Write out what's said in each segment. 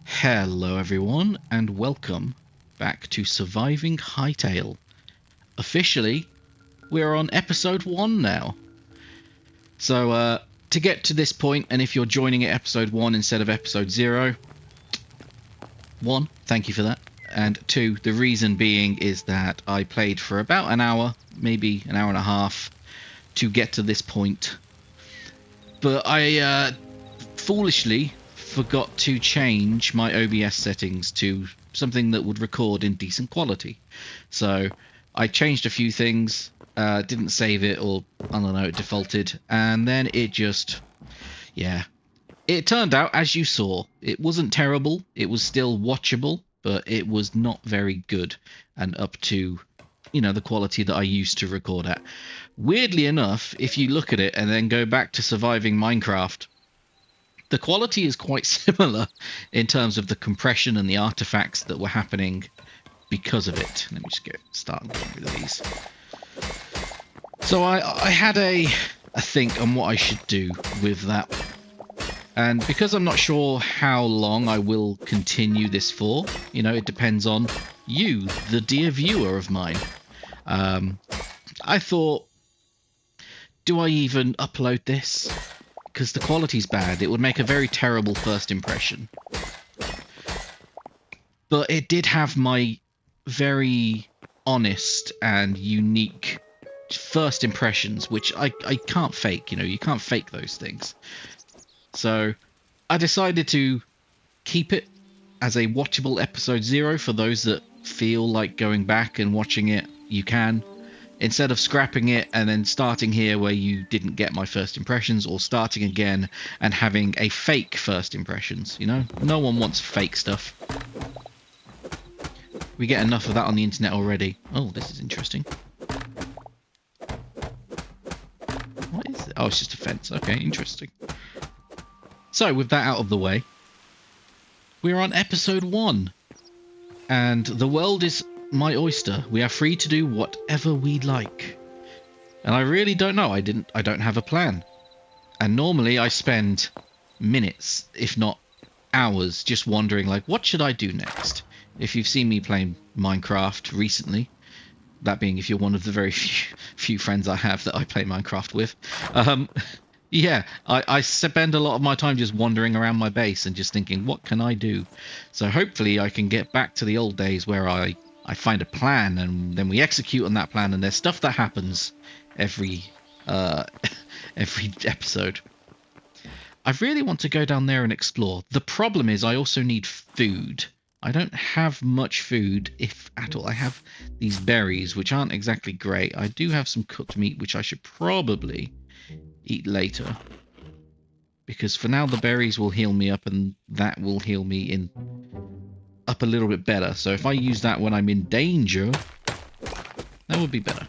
Hello everyone and welcome back to Surviving Hytale. Officially, we're on episode 1 now. So to get to this point, and if you're joining at episode 1 instead of episode 0, 1, thank you for that. And 2, the reason being is that I played for about an hour, maybe an hour and a half, to get to this point. But I foolishly forgot to change my OBS settings to something that would record in decent quality. So I changed a few things, didn't save it, or I don't know, it defaulted, and then it just, it turned out as you saw. It wasn't terrible, it was still watchable, but it was not very good and up to, the quality that I used to record at. Weirdly enough, if you look at it and then go back to Surviving Minecraft, the quality is quite similar in terms of the compression and the artifacts that were happening because of it. Let me just start getting rid of these. So I had a think on what I should do with that. And because I'm not sure how long I will continue this for, it depends on you, the dear viewer of mine. I thought, do I even upload this? Because the quality's bad. It would make a very terrible first impression. But it did have my very honest and unique first impressions, which I can't fake. You can't fake those things. So I decided to keep it as a watchable episode 0 for those that feel like going back and watching it. You can. Instead of scrapping it and then starting here where you didn't get my first impressions, or starting again and having a fake first impressions, No one wants fake stuff. We get enough of that on the internet already. Oh, this is interesting. What is it? Oh, it's just a fence. Okay, interesting. So, with that out of the way, we're on episode 1. And the world is my oyster. We are free to do whatever we like. And I really don't know. I don't have a plan. And normally I spend minutes, if not hours, just wondering, like, what should I do next? If you've seen me playing Minecraft recently, that being if you're one of the very few friends I have that I play Minecraft with, I spend a lot of my time just wandering around my base and just thinking, what can I do? So hopefully I can get back to the old days where I find a plan and then we execute on that plan, and there's stuff that happens every episode. I really want to go down there and explore. The problem is I also need food. I don't have much food, if at all. I have these berries, which aren't exactly great. I do have some cooked meat, which I should probably eat later. Because for now the berries will heal me up, and that will heal me up a little bit better. So if I use that when I'm in danger, that would be better.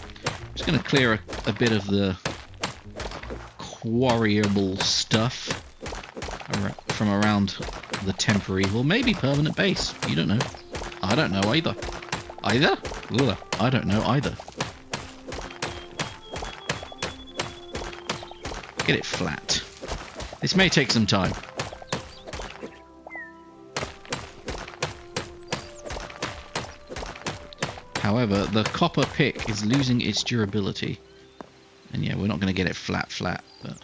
I'm just going to clear a bit of the quarryable stuff from around the temporary, or maybe permanent base. You don't know. I don't know either. Either? Ugh, I don't know either. Get it flat. This may take some time. However, the copper pick is losing its durability. And yeah, we're not going to get it flat, but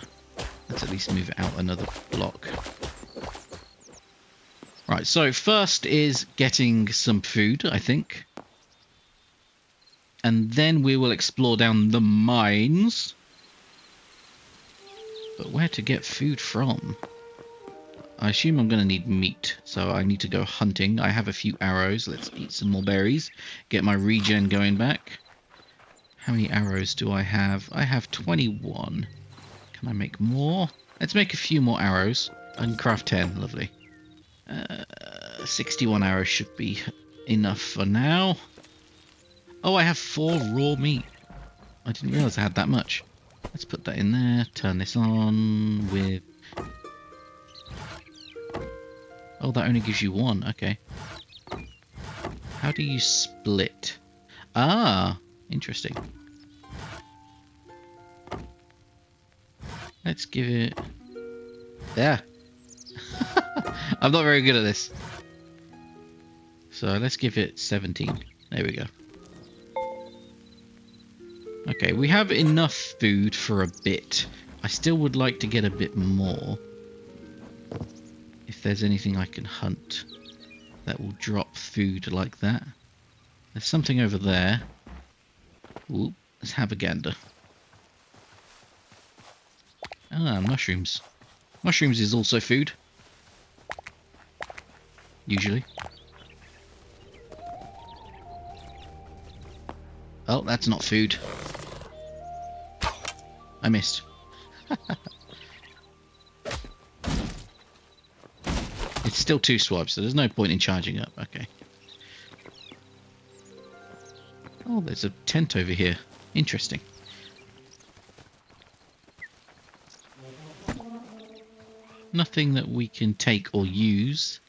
let's at least move it out another block. Right, so first is getting some food, I think. And then we will explore down the mines. But where to get food from? I assume I'm going to need meat, so I need to go hunting. I have a few arrows. Let's eat some more berries. Get my regen going back. How many arrows do I have? I have 21. Can I make more? Let's make a few more arrows. I can craft 10. Lovely. 61 arrows should be enough for now. Oh, I have 4 raw meat. I didn't realize I had that much. Let's put that in there. Turn this on with... Oh, that only gives you 1. Okay. How do you split? Ah, interesting. Let's give it... There. I'm not very good at this. So let's give it 17. There we go. Okay, we have enough food for a bit. I still would like to get a bit more. If there's anything I can hunt that will drop food like that. There's something over there. Ooh, let's have a gander. Ah, mushrooms. Mushrooms is also food. Usually. Oh, that's not food. I missed. It's still 2 swipes, so there's no point in charging up. Okay. Oh, there's a tent over here. Interesting. Nothing that we can take or use.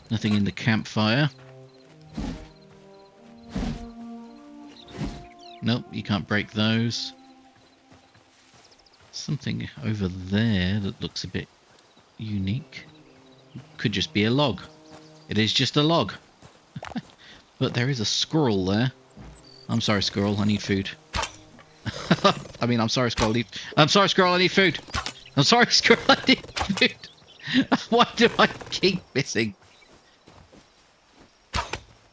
Nothing in the campfire. Nope, you can't break those. Something over there that looks a bit unique. Could just be a log. It is just a log. But there is a squirrel there. I'm sorry, squirrel. I need food. I mean, I'm sorry, squirrel. I'm sorry, squirrel. I need food. I'm sorry, squirrel. I need food. Why do I keep missing?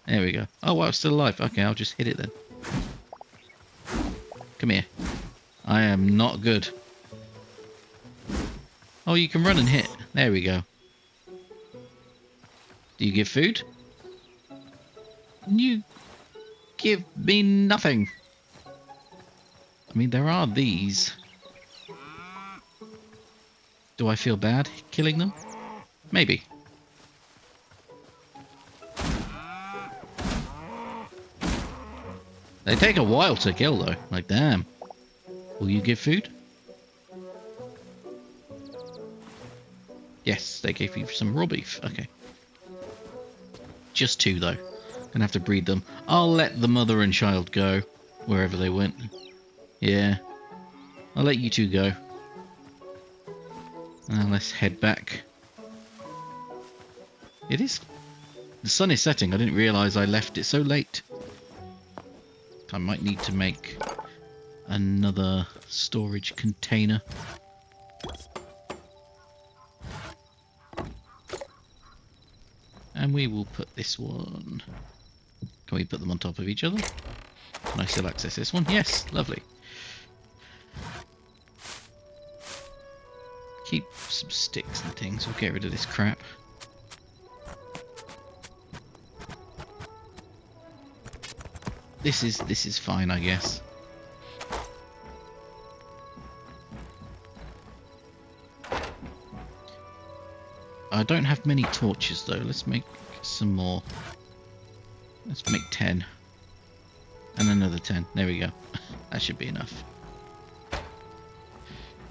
There we go. Oh, wow, it's still alive. Okay, I'll just hit it then. Come here. I am not good. Oh, you can run and hit. There we go. Do you give food? You give me nothing. I mean, there are these. Do I feel bad killing them? Maybe. They take a while to kill though. Like, damn. Will you give food? Yes, they gave you some raw beef. Okay. Just 2 though. Gonna have to breed them. I'll let the mother and child go. Wherever they went. Yeah. I'll let you 2 go. Now let's head back. It is... The sun is setting. I didn't realise I left it so late. I might need to make another storage container. And we will put this one... Can we put them on top of each other? Can I still access this one? Yes, lovely. Keep some sticks and things. We'll get rid of this crap. This is fine, I guess. I don't have many torches though. Let's make some more. Let's make 10. And another 10. There we go. That should be enough.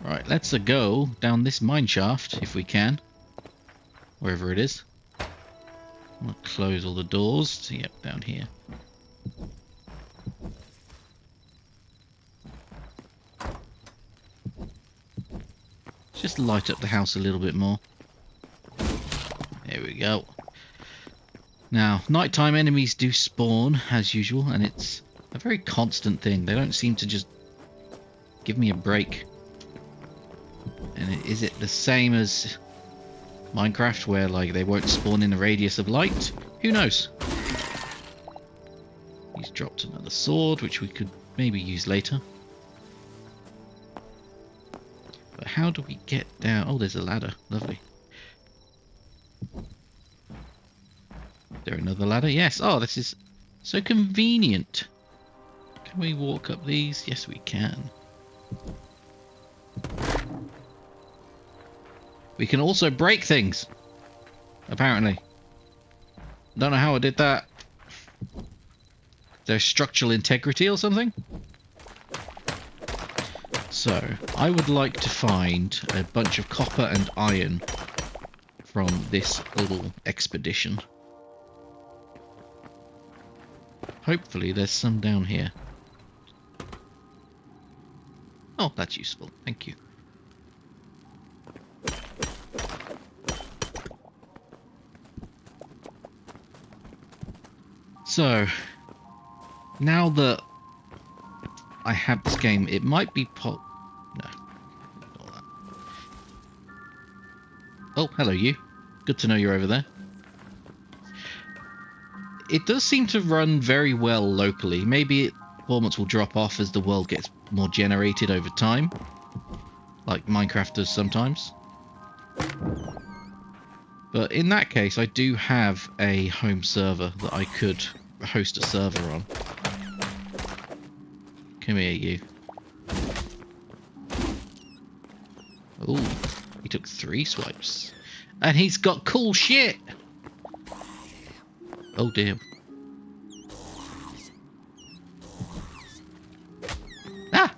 Right, let's go down this mine shaft if we can. Wherever it is. I'll close all the doors. Yep, down here. Just light up the house a little bit more. There we go. Now, nighttime enemies do spawn, as usual, and it's a very constant thing. They don't seem to just give me a break. And is it the same as Minecraft, where like they won't spawn in a radius of light? Who knows? He's dropped another sword, which we could maybe use later. But how do we get down? Oh, there's a ladder. Lovely. Is there another ladder? Yes. Oh, this is so convenient. Can we walk up these? Yes, we can. We can also break things. Apparently. Don't know how I did that. There's structural integrity or something? So, I would like to find a bunch of copper and iron from this little expedition. Hopefully there's some down here. Oh, that's useful. Thank you. So, now that I have this game, it might be no. Ignore that. Oh, hello you. Good to know you're over there. It does seem to run very well locally. Maybe performance will drop off as the world gets more generated over time, like Minecraft does sometimes. But in that case, I do have a home server that I could host a server on. Come here, you. Ooh, he took 3 swipes. And he's got cool shit! Oh dear. Ah!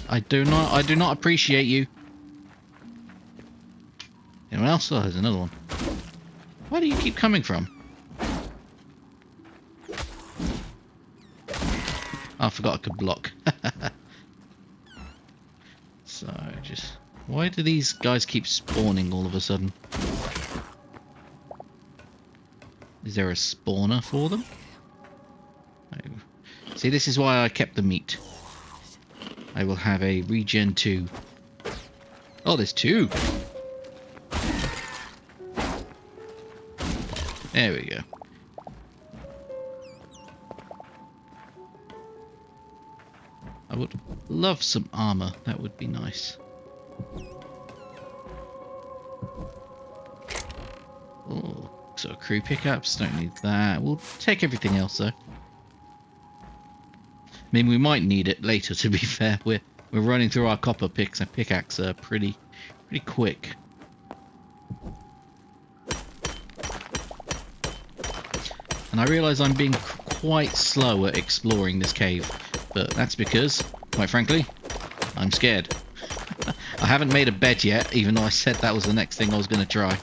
I do not appreciate you. Anyone else? Oh, there's another one. Where do you keep coming from? Oh, I forgot I could block. So, just... Why do these guys keep spawning all of a sudden? Is there a spawner for them? No. See, this is why I kept the meat. I will have a regen 2. Oh, there's 2! There we go. I would love some armor. That would be nice. Oh, so crew pickups. Don't need that. We'll take everything else though. I mean, we might need it later. To be fair, we're running through our copper picks and pickaxe pretty quick. And I realise I'm being quite slow at exploring this cave, but that's because, quite frankly, I'm scared. I haven't made a bed yet, even though I said that was the next thing I was going to try.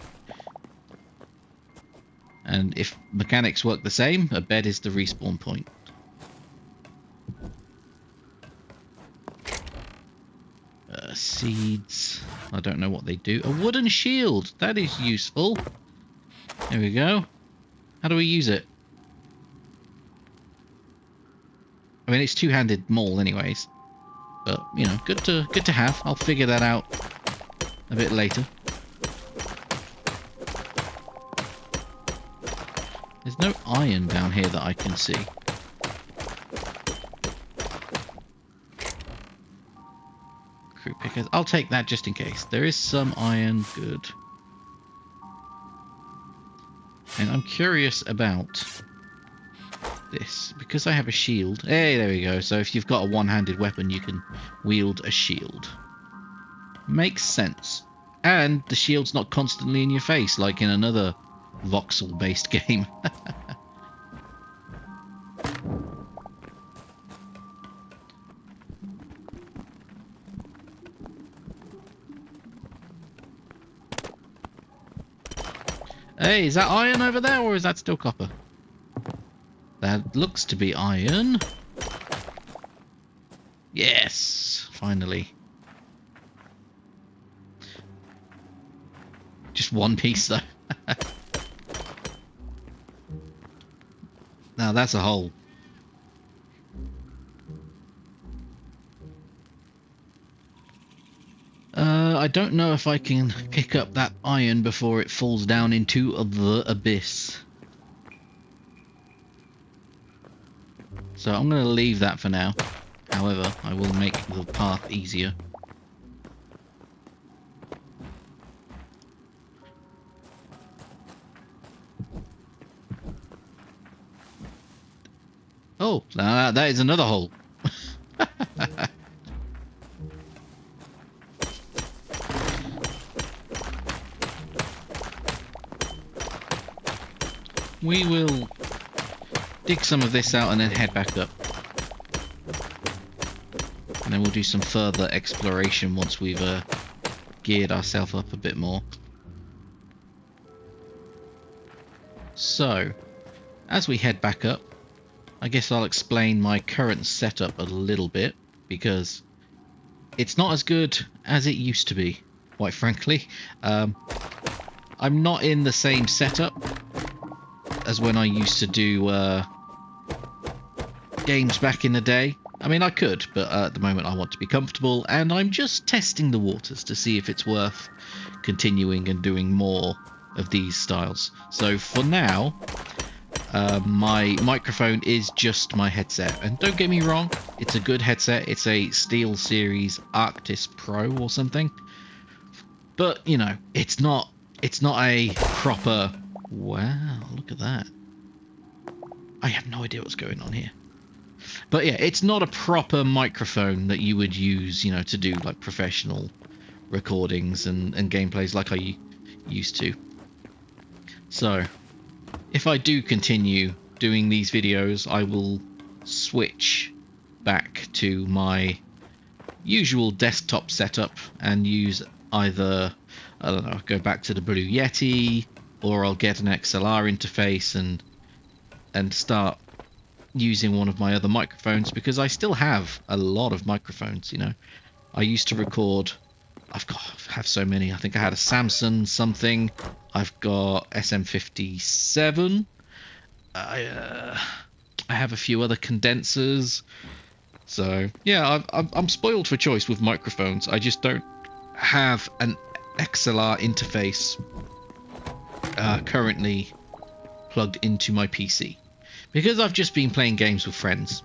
And if mechanics work the same, a bed is the respawn point. Seeds. I don't know what they do. A wooden shield. That is useful. There we go. How do we use it? I mean, it's two-handed maul anyways. But, you know, good to have. I'll figure that out a bit later. There's no iron down here that I can see. Crew pickers. I'll take that just in case. There is some iron. Good. And I'm curious about this. Because I have a shield. Hey, there we go. So if you've got a one-handed weapon, you can wield a shield. Makes sense. And the shield's not constantly in your face, like in another voxel-based game. Hey, is that iron over there, or is that still copper? That looks to be iron. Yes, finally. Just one piece, though. Now that's a hole. I don't know if I can pick up that iron before it falls down into the abyss. So I'm going to leave that for now. However, I will make the path easier. Oh, that is another hole. We will dig some of this out and then head back up. And then we'll do some further exploration once we've geared ourselves up a bit more. So, as we head back up, I guess I'll explain my current setup a little bit, because it's not as good as it used to be, quite frankly. I'm not in the same setup as when I used to do games back in the day. I mean, I could, but at the moment I want to be comfortable, and I'm just testing the waters to see if it's worth continuing and doing more of these styles. So for now, my microphone is just my headset, and don't get me wrong, it's a good headset. It's a SteelSeries Arctis Pro or something, but you know, it's not a proper... Wow, look at that. I have no idea what's going on here. But yeah, it's not a proper microphone that you would use, you know, to do like professional recordings and gameplays like I used to. So if I do continue doing these videos, I will switch back to my usual desktop setup and use either, I don't know, go back to the Blue Yeti, or I'll get an XLR interface and start using one of my other microphones, because I still have a lot of microphones. You know, I used to record, I have so many. I think I had a Samsung something, I've got SM57, I have a few other condensers. So yeah, I'm spoiled for choice with microphones. I just don't have an XLR interface currently plugged into my PC, because I've just been playing games with friends,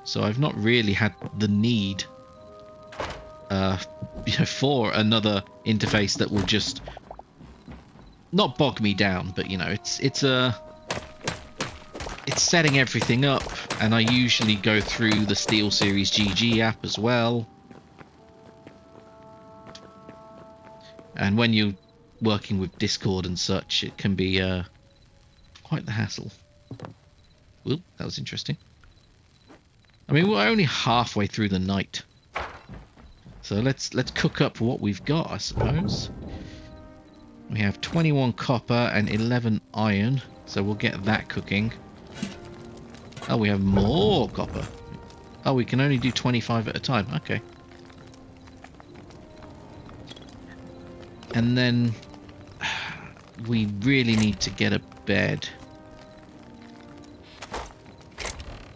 so I've not really had the need you know, for another interface that will just not bog me down, but you know, it's setting everything up, and I usually go through the SteelSeries GG app as well. And when you're working with Discord and such, it can be quite the hassle. Well, that was interesting. I mean, we're only halfway through the night, so let's cook up what we've got, I suppose. We have 21 copper and 11 iron, so we'll get that cooking. Oh, we have more copper. Oh, we can only do 25 at a time. Okay. And then we really need to get a bed.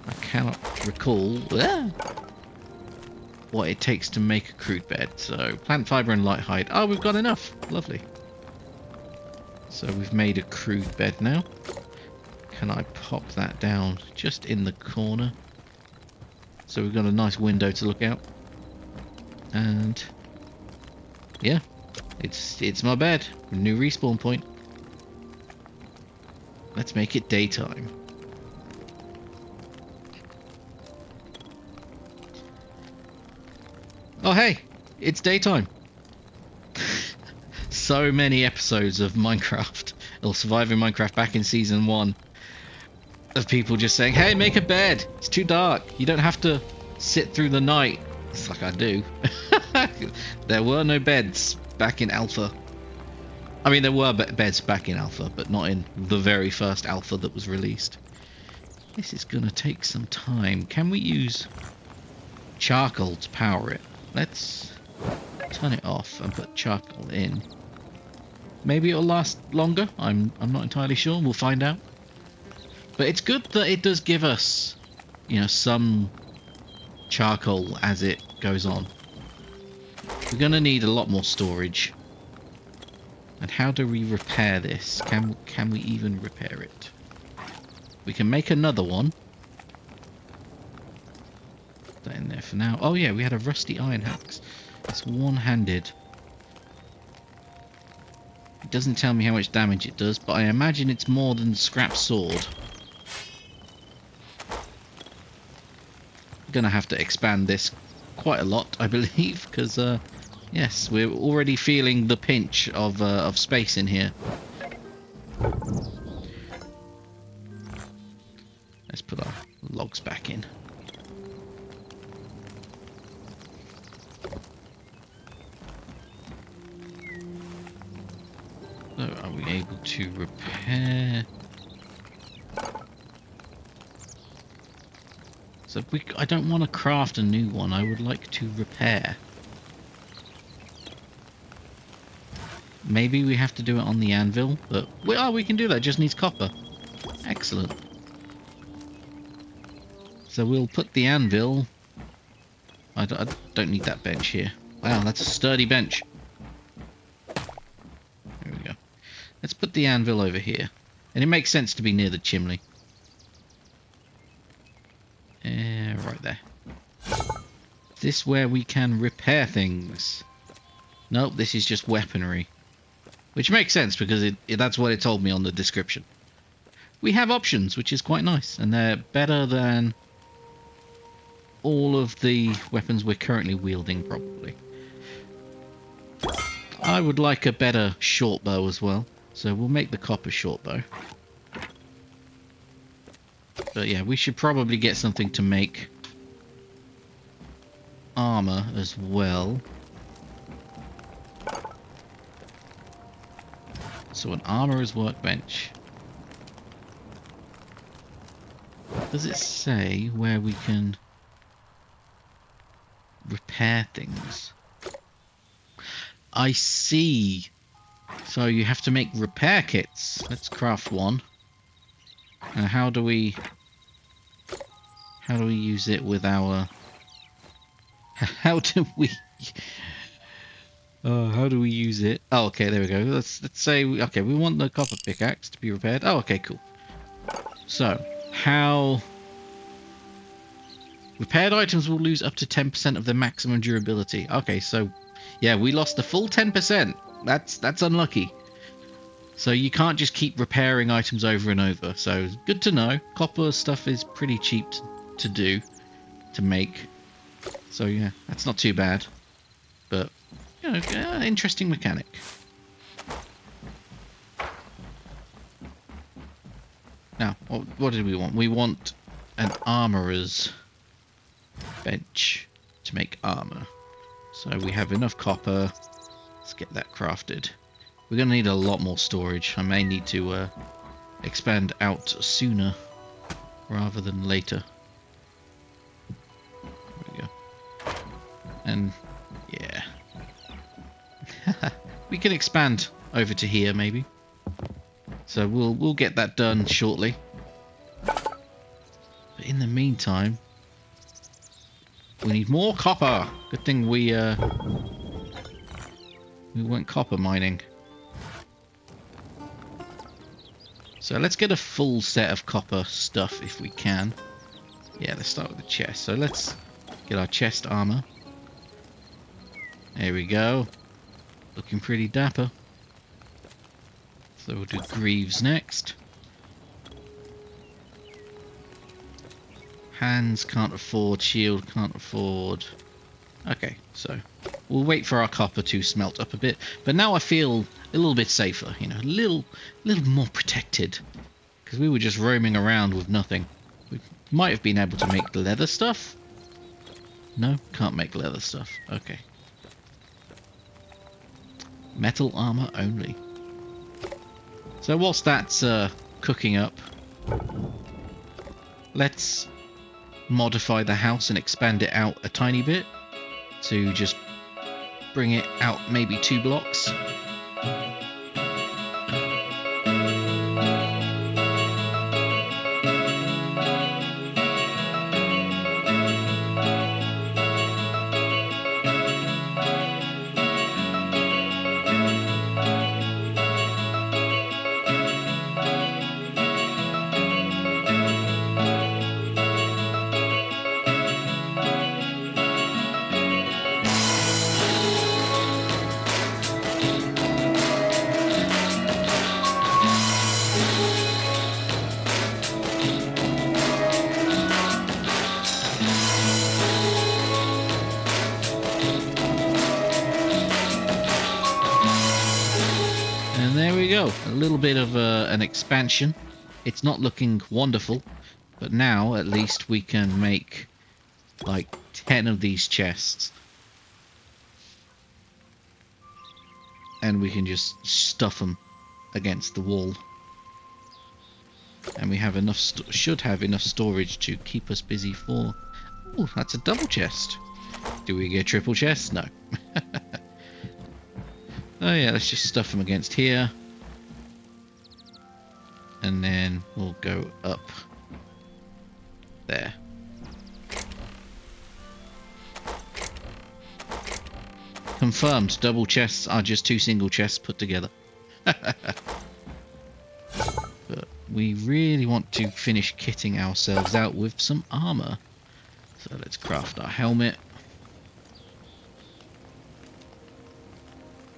I cannot recall what it takes to make a crude bed. So plant fiber and light hide. Oh, we've got enough. Lovely. So we've made a crude bed now. Can I pop that down just in the corner? So we've got a nice window to look out. And yeah, it's my bed. New respawn point. Let's make it daytime. Oh hey, it's daytime. So many episodes of Minecraft, or Surviving Minecraft back in Season 1, of people just saying, hey, make a bed, it's too dark, you don't have to sit through the night. It's like I do. There were no beds back in Alpha. I mean, there were beds back in Alpha, but not in the very first Alpha that was released. This is gonna take some time. Can we use charcoal to power it? Let's turn it off and put charcoal in. Maybe it'll last longer. I'm not entirely sure. We'll find out. But it's good that it does give us, you know, some charcoal as it goes on. We're gonna need a lot more storage. And how do we repair this? Can we even repair it? We can make another one. Put that in there for now. Oh yeah, we had a rusty iron axe. It's one-handed. It doesn't tell me how much damage it does, but I imagine it's more than scrap sword. Gonna have to expand this quite a lot, I believe, because yes, we're already feeling the pinch of space in here. Let's put our logs back in. So are we able to repair? So I don't want to craft a new one, I would like to repair. Maybe we have to do it on the anvil, but we can do that, it just needs copper. Excellent. So we'll put the anvil... I don't need that bench here. Wow, that's a sturdy bench. There we go. Let's put the anvil over here. And it makes sense to be near the chimney. Right there. Is this where we can repair things? Nope, this is just weaponry. Which makes sense because that's what it told me on the description. We have options, which is quite nice. And they're better than all of the weapons we're currently wielding, probably. I would like a better short bow as well. So we'll make the copper short bow. But yeah, we should probably get something to make armor as well. So an armorer's workbench. Does it say where we can repair things? I see. So you have to make repair kits. Let's craft one. Now how do we use it with our... How do we use it? Oh, okay, there we go. Let's say okay, we want the copper pickaxe to be repaired. Oh, okay, cool. So, how... Repaired items will lose up to 10% of their maximum durability. Okay, so yeah, we lost the full 10%. That's unlucky. So you can't just keep repairing items over and over. So good to know. Copper stuff is pretty cheap to do, to make. So yeah, that's not too bad. But, you know, interesting mechanic. Now, what did we want? We want an armorer's bench to make armor. So we have enough copper. Let's get that crafted. We're going to need a lot more storage. I may need to expand out sooner rather than later. There we go. And yeah. We can expand over to here maybe. So we'll get that done shortly. But in the meantime, we need more copper. Good thing we went copper mining. So let's get a full set of copper stuff if we can. Yeah, let's start with the chest. So let's get our chest armor. There we go. Looking pretty dapper. So we'll do greaves next. Hands can't afford, shield can't afford. Okay, so we'll wait for our copper to smelt up a bit. But now I feel a little bit safer, you know, a little more protected. Because we were just roaming around with nothing. We might have been able to make leather stuff. No, can't make leather stuff. Okay. Metal armor only. So whilst that's cooking up, let's modify the house and expand it out a tiny bit to just bring it out maybe 2 blocks. A little bit of an expansion. It's not looking wonderful, but now at least we can make like 10 of these chests. And we can just stuff them against the wall. And we have enough, should have enough storage to keep us busy for... Oh, that's a double chest. Do we get triple chests? No. Oh yeah, let's just stuff them against here. And then we'll go up there. Confirmed, double chests are just 2 single chests put together. But we really want to finish kitting ourselves out with some armor. So let's craft our helmet.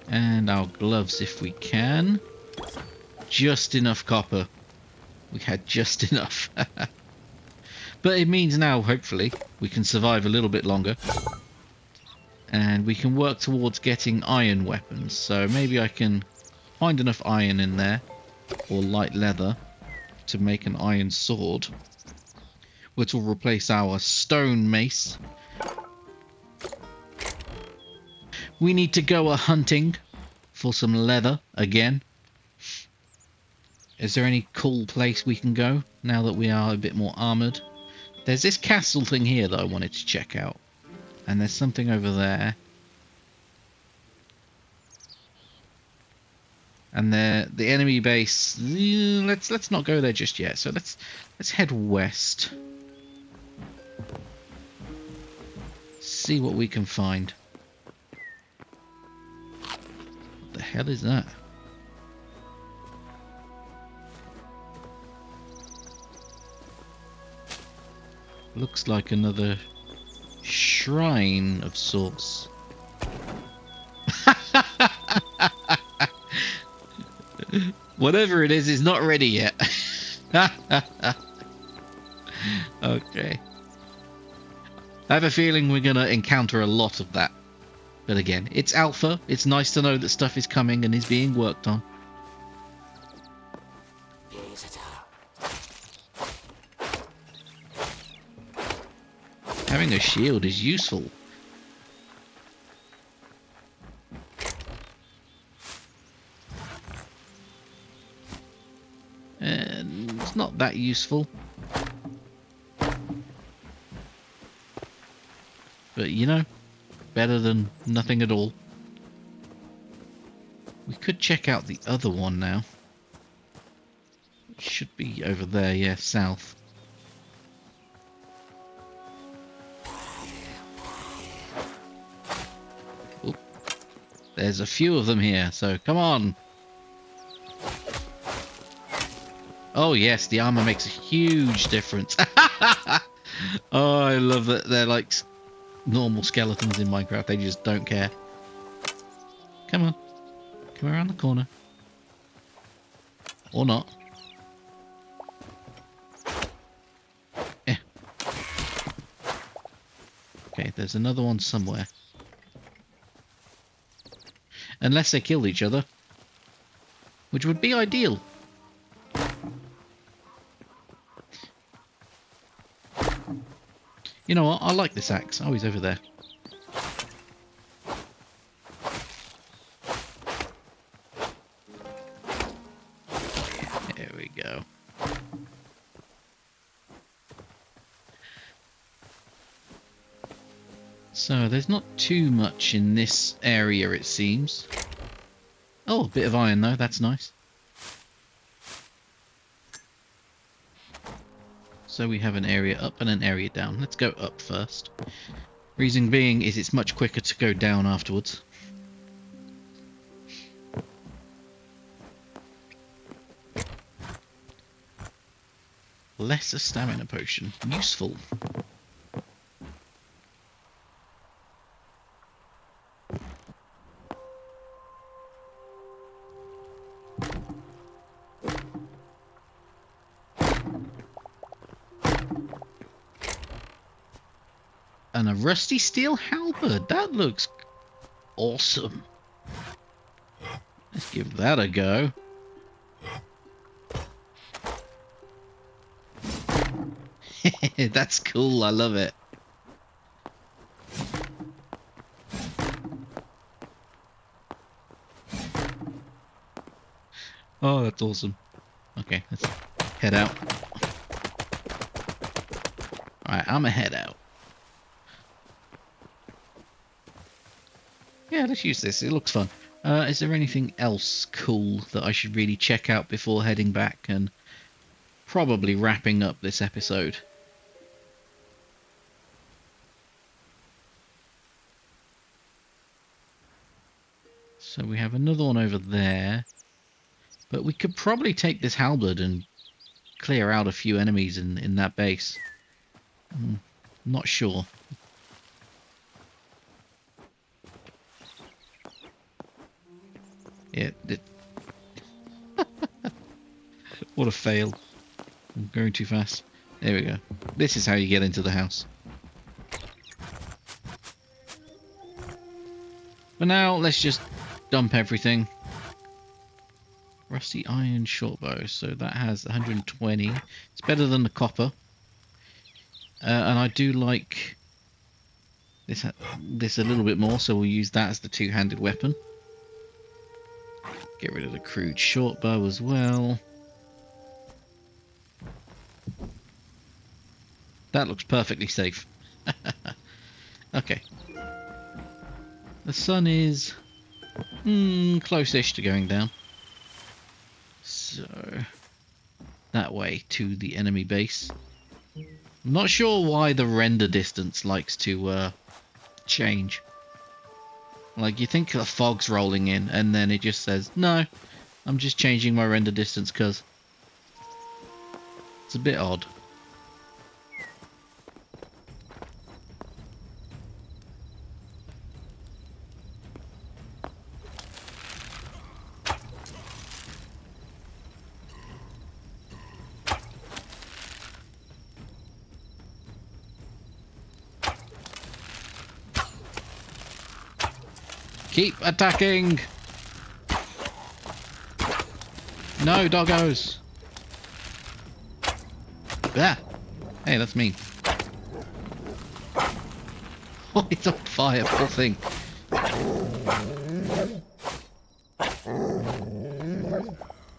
And our gloves if we can. Just enough copper. We had just enough. But it means now, hopefully, we can survive a little bit longer. And we can work towards getting iron weapons. So maybe I can find enough iron in there, or light leather, to make an iron sword, which will replace our stone mace. We need to go hunting for some leather again. Is there any cool place we can go now that we are a bit more armoured? There's this castle thing here that I wanted to check out. And there's something over there. And the enemy base. Let's not go there just yet. So let's head west. See what we can find. What the hell is that? Looks like another shrine of sorts. Whatever it is not ready yet. Okay. I have a feeling we're going to encounter a lot of that. But again, it's alpha. It's nice to know that stuff is coming and is being worked on. Having a shield is useful. And it's not that useful. But you know, better than nothing at all. We could check out the other one now. It should be over there, yeah, south. Oop. There's a few of them here, so come on. Oh yes, the armor makes a huge difference. Oh, I love that they're like normal skeletons in Minecraft. They just don't care. Come on. Come around the corner. Or not. Yeah. Okay, there's another one somewhere. Unless they killed each other. Which would be ideal. You know what? I like this axe. Oh, he's over there. There we go. So, there's not too much in this area, it seems. Oh, a bit of iron, though. That's nice. So we have an area up and an area down. Let's go up first. Reason being is it's much quicker to go down afterwards. Lesser stamina potion. Useful. And a rusty steel halberd. That looks awesome. Let's give that a go. That's cool. I love it. Oh, that's awesome. Okay, let's head out. Alright, I'm gonna head out. Yeah, let's use this. It looks fun. Is there anything else cool that I should really check out before heading back and probably wrapping up this episode. So we have another one over there. But we could probably take this halberd and clear out a few enemies in that base. Not sure. Yeah. What a fail. I'm going too fast. There we go. This is how you get into the house. But now, let's just dump everything. Rusty iron shortbow. So that has 120. It's better than the copper. And I do like this a little bit more, so we'll use that as the two-handed weapon. Get rid of the crude shortbow as well. That looks perfectly safe. Okay. The sun is close-ish to going down. So that way to the enemy base. I'm not sure why the render distance likes to change. Like, you think the fog's rolling in, and then it just says, no, I'm just changing my render distance because it's a bit odd. Keep attacking! No, doggos! Ah! Hey, that's me. Oh, it's on fire, poor thing.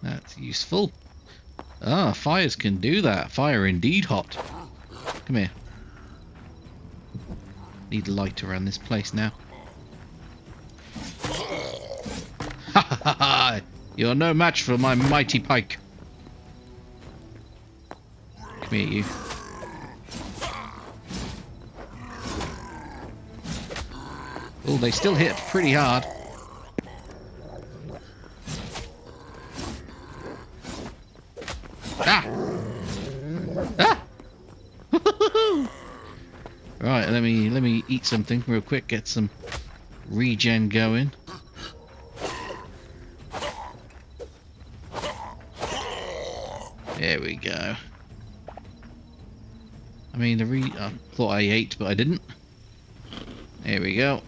That's useful. Ah, fires can do that. Fire indeed hot. Come here. Need light around this place now. Ha ha ha! You're no match for my mighty pike. Come here, you. Oh, they still hit pretty hard. Ah! Ah! Right, let me eat something real quick. Get some regen going. There we go. I mean, I thought I ate, but I didn't. There we go.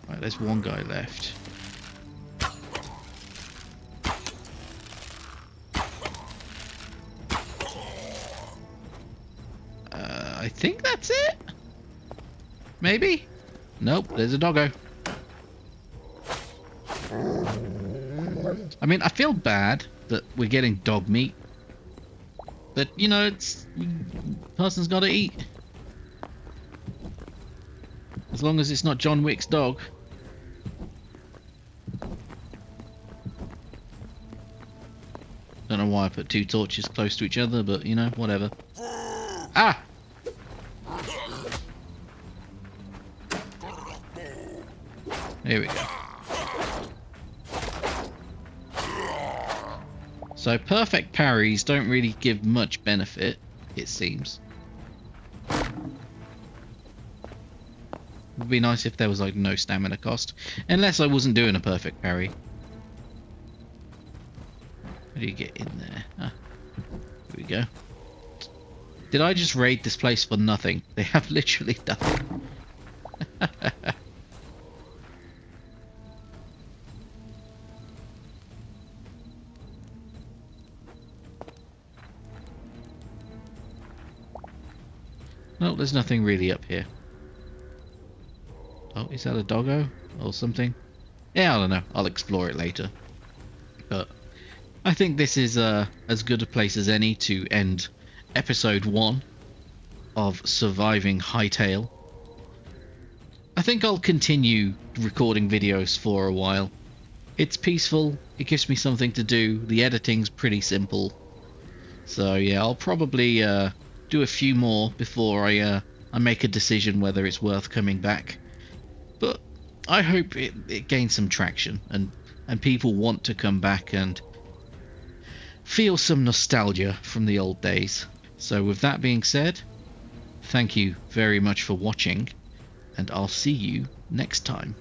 Right, there's one guy left. I think that's it? Maybe? Nope, there's a doggo. I mean, I feel bad that we're getting dog meat. But, you know, person's got to eat. As long as it's not John Wick's dog. Don't know why I put two torches close to each other, but, you know, whatever. Ah! Here we go. So perfect parries don't really give much benefit, it seems. Would be nice if there was like no stamina cost, unless I wasn't doing a perfect parry. How do you get in there? Ah, here we go. Did I just raid this place for nothing? They have literally nothing. Well, there's nothing really up here. Oh, is that a doggo or something? Yeah, I don't know. I'll explore it later. But I think this is as good a place as any to end episode 1 of Surviving Hytale. I think I'll continue recording videos for a while. It's peaceful. It gives me something to do. The editing's pretty simple. So yeah, I'll probably do a few more before I make a decision whether it's worth coming back. But I hope it gains some traction and people want to come back and feel some nostalgia from the old days. So with that being said, thank you very much for watching, and I'll see you next time.